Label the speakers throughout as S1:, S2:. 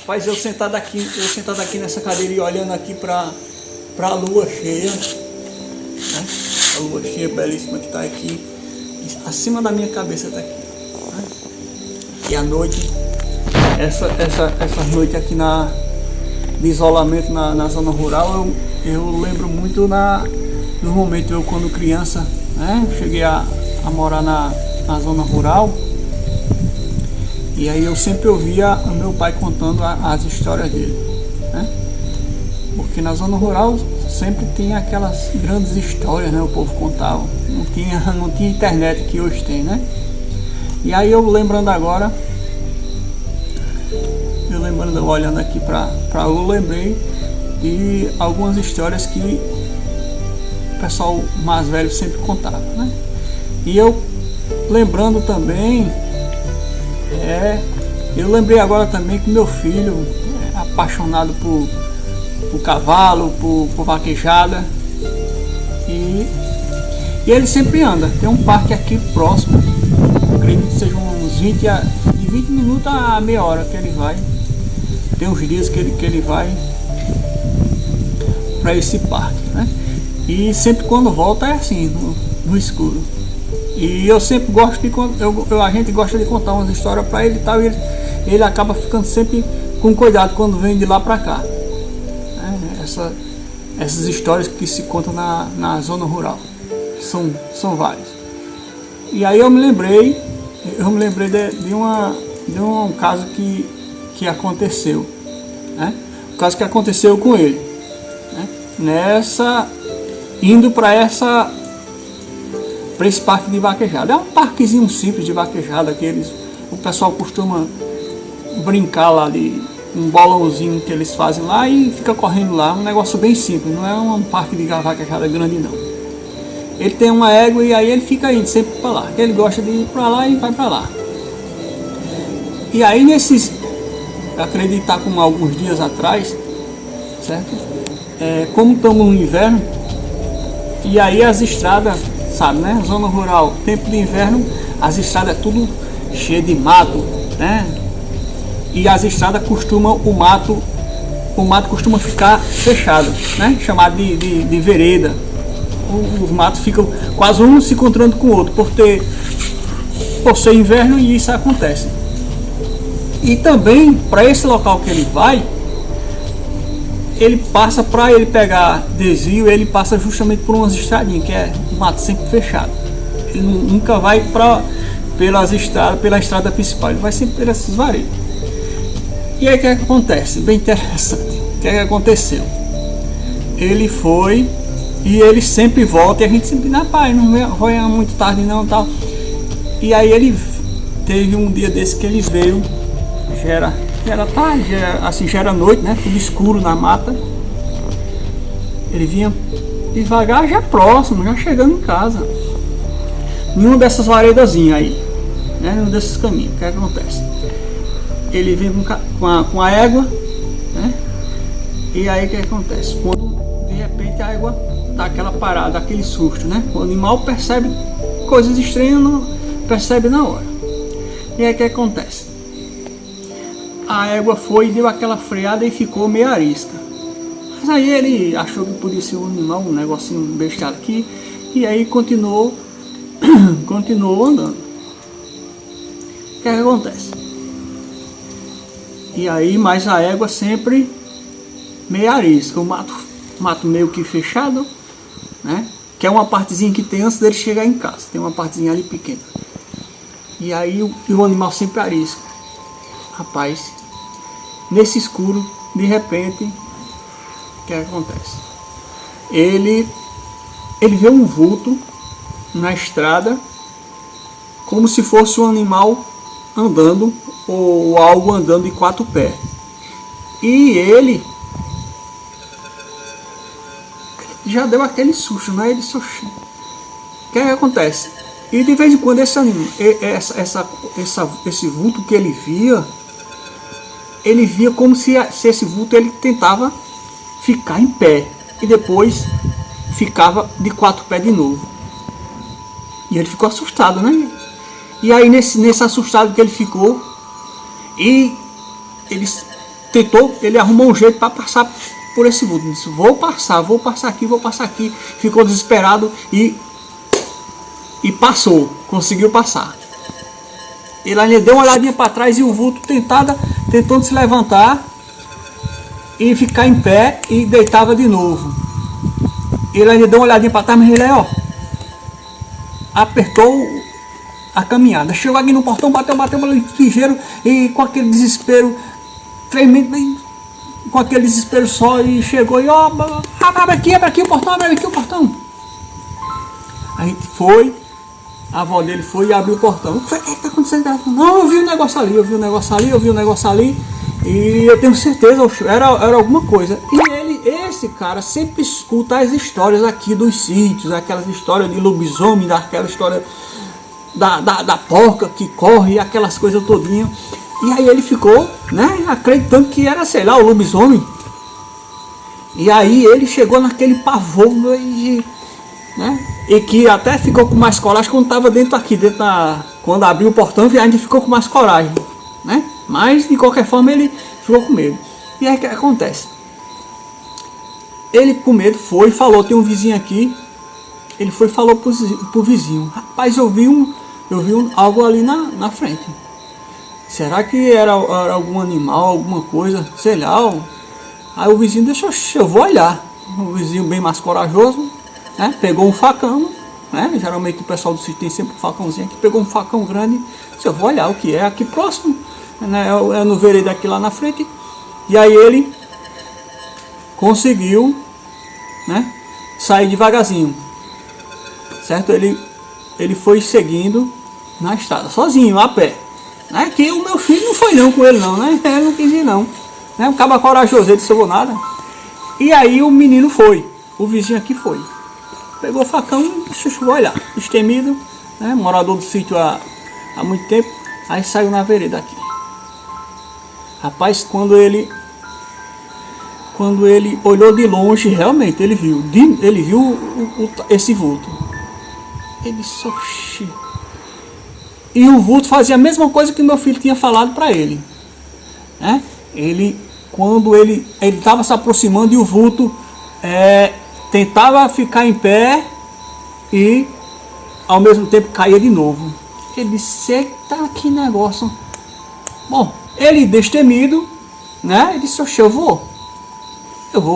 S1: Rapaz, eu sentado aqui nessa cadeira e olhando aqui para a lua cheia, né? A lua cheia belíssima que está aqui, acima da minha cabeça está aqui, né? E a noite, essa noite aqui de isolamento na zona rural, eu lembro muito no momento, eu quando criança, né? Cheguei a morar na zona rural. E aí eu sempre ouvia o meu pai contando as histórias dele, né? Porque na zona rural sempre tem aquelas grandes histórias, né? O povo contava. Não tinha internet que hoje tem, né? E aí eu lembrando agora, olhando aqui eu lembrei de algumas histórias que o pessoal mais velho sempre contava, né? E eu lembrando também, eu lembrei agora também que meu filho é apaixonado por cavalo, por vaquejada, e ele sempre anda. Tem um parque aqui próximo, acredito que sejam uns 20 minutos a meia hora que ele vai. Tem uns dias que ele vai para esse parque, né? E sempre quando volta é assim, no escuro. E eu sempre gosto a gente gosta de contar umas histórias para ele e tal, e ele acaba ficando sempre com cuidado quando vem de lá para cá. Essas histórias que se contam na zona rural, são várias. E aí eu me lembrei de um caso que aconteceu, né? O caso que aconteceu com ele, né? Indo para esse parque de vaquejada. É um parquezinho simples de vaquejada, o pessoal costuma brincar lá de um bolãozinho que eles fazem lá e fica correndo lá, um negócio bem simples, não é um parque de vaquejada grande não. Ele tem uma égua e aí ele fica indo sempre para lá, ele gosta de ir para lá e vai para lá. E aí acreditar como alguns dias atrás, certo? Como estamos no inverno, e aí as estradas, sabe, né? Zona rural, tempo de inverno, as estradas é tudo cheio de mato, né? E as estradas o mato costuma ficar fechado, né? Chamado de vereda. Os matos ficam quase um se encontrando com o outro, por ser inverno, e isso acontece. E também, para esse local que ele vai, ele passa, para ele pegar desvio, ele passa justamente por umas estradinhas, que é o mato sempre fechado. Ele nunca vai pela estrada principal, ele vai sempre por esses vareios. E aí o que acontece? Bem interessante. O que aconteceu? Ele foi e ele sempre volta, e a gente sempre, rapaz, não vai muito tarde não, tal. E aí ele teve um dia desse que ele veio, já era tarde, já era noite, né? Tudo escuro na mata. Ele vinha devagar, já próximo, já chegando em casa. Numa dessas varedazinhas aí, né? Num desses caminhos. O que acontece? Ele vem com a égua, né? E aí o que acontece? Quando de repente a égua dá aquela parada, aquele susto, né? O animal percebe coisas estranhas, não percebe na hora. E aí o que acontece? A égua foi e deu aquela freada e ficou meio arisca. Mas aí ele achou que podia ser um animal, um negocinho bestado aqui, e aí continuou andando. O que acontece? E aí, mais a égua sempre meio arisca, o mato meio que fechado, né? Que é uma partezinha que tem antes dele chegar em casa, tem uma partezinha ali pequena. E aí o animal sempre arisca. Rapaz, nesse escuro, de repente, o que acontece? Ele vê um vulto na estrada, como se fosse um animal andando, ou algo andando de 4 pés. E ele já deu aquele susto, né? Ele disse, o que acontece? E de vez em quando esse vulto que ele via como se esse vulto ele tentava ficar em pé e depois ficava de 4 pés de novo. E ele ficou assustado, né? E aí nesse assustado que ele ficou, e ele tentou, ele arrumou um jeito para passar por esse vulto. Disse, vou passar aqui. Ficou desesperado e passou, conseguiu passar. Ele ainda deu uma olhadinha para trás e o vulto tentando se levantar e ficar em pé e deitava de novo. Ele ainda deu uma olhadinha para trás, mas ele apertou a caminhada. Chegou aqui no portão, bateu ligeiro e com aquele desespero tremendo, com aquele desespero só, e chegou e abre aqui o portão. Aí foi, a avó dele foi e abriu o portão. O que está acontecendo? Não, eu vi um negócio ali, e eu tenho certeza, era alguma coisa. E esse cara sempre escuta as histórias aqui dos sítios, aquelas histórias de lobisomem, aquela história da porca que corre, aquelas coisas todinhas. E aí ele ficou, né, acreditando que era, sei lá, o lobisomem. E aí ele chegou naquele pavor, né, e que até ficou com mais coragem quando estava dentro quando abriu o portão, e ainda ficou com mais coragem, né? Mas de qualquer forma ele ficou com medo. E aí o que acontece? Ele com medo falou, tem um vizinho aqui. Ele falou pro vizinho, rapaz, eu vi algo ali na frente. Será que era algum animal, alguma coisa, sei lá. Aí o vizinho deixou, eu vou olhar. O vizinho bem mais corajoso, né, pegou um facão, né, geralmente o pessoal do sítio tem sempre um facãozinho aqui, pegou um facão grande, disse, eu vou olhar o que é aqui próximo, né, é no vereda aqui lá na frente. E aí ele conseguiu, né, sair devagarzinho, certo? Ele foi seguindo na estrada, sozinho, a pé, né, que o meu filho não foi não com ele não, né, ele não quis ir não, né, um caba corajoso, ele disse, eu vou nada. E aí o menino o vizinho aqui pegou o facão e disse, vou olhar, destemido, né, morador do sítio há muito tempo. Aí saiu na vereda aqui. Rapaz, quando ele olhou de longe, realmente ele viu esse vulto. Ele disse, oxi. E o vulto fazia a mesma coisa que meu filho tinha falado para ele, né? Quando ele estava se aproximando, e o vulto tentava ficar em pé e ao mesmo tempo caía de novo. Ele disse, eita, que negócio. Bom, ele destemido, né? Ele disse, oxe, eu vou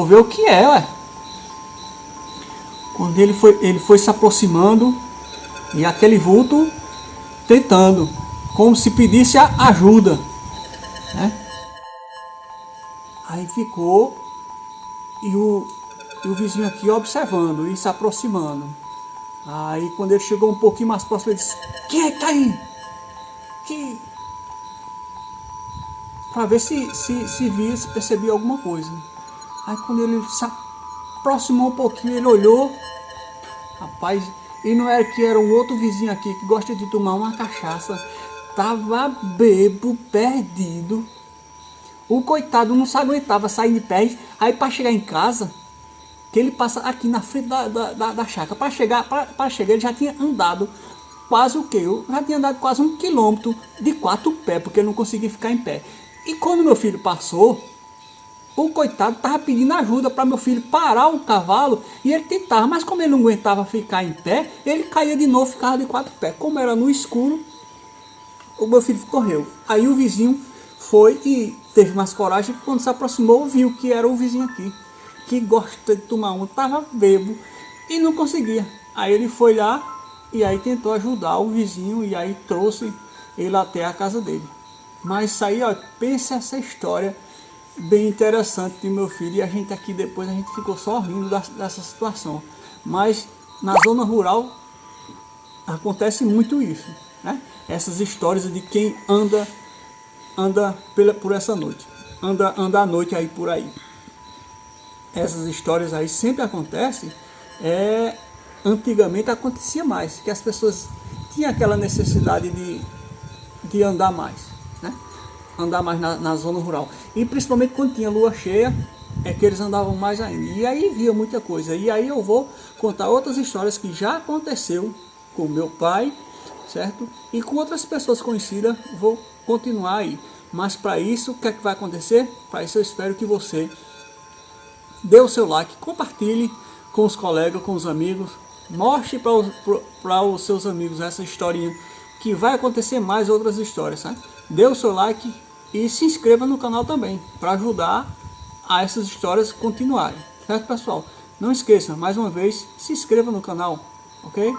S1: ver o que é, ué. Quando ele foi se aproximando, e aquele vulto tentando, como se pedisse ajuda, né? Aí ficou, e o vizinho aqui observando e se aproximando. Aí quando ele chegou um pouquinho mais próximo, ele disse, quem é que tá aí? Para ver se via, se percebia alguma coisa. Aí quando ele se aproximou um pouquinho, ele olhou, rapaz, e não era que era um outro vizinho aqui que gosta de tomar uma cachaça, tava bebo, perdido. O coitado não se aguentava sair de pé. Aí para chegar em casa, que ele passa aqui na frente da chácara, para chegar ele já tinha andado quase quase 1 quilômetro de 4 pés, porque ele não conseguia ficar em pé. E quando meu filho passou, o coitado estava pedindo ajuda para meu filho parar o cavalo, e ele tentava, mas como ele não aguentava ficar em pé, ele caía de novo, ficava de 4 pés. Como era no escuro, o meu filho correu. Aí o vizinho foi e teve mais coragem, quando se aproximou, viu que era o vizinho aqui, que gosta de tomar um, estava bebo e não conseguia. Aí ele foi lá e aí tentou ajudar o vizinho, e aí trouxe ele até a casa dele. Mas isso aí, ó, pensa essa história bem interessante de meu filho, e a gente aqui depois a gente ficou só rindo dessa situação. Mas na zona rural acontece muito isso, né? Essas histórias de quem anda por essa noite, anda à noite aí por aí. Essas histórias aí sempre acontecem. Antigamente acontecia mais, que as pessoas tinham aquela necessidade de andar mais, né? Andar mais na zona rural. E principalmente quando tinha lua cheia, é que eles andavam mais ainda. E aí via muita coisa. E aí eu vou contar outras histórias que já aconteceu com meu pai, certo? E com outras pessoas conhecidas, vou continuar aí. Mas para isso, o que é que vai acontecer? Para isso eu espero que você dê o seu like, compartilhe com os colegas, com os amigos, mostre para os seus amigos essa historinha, que vai acontecer mais outras histórias, tá? Dê o seu like e se inscreva no canal também, para ajudar a essas histórias continuarem, certo, pessoal? Não esqueça, mais uma vez, se inscreva no canal, ok?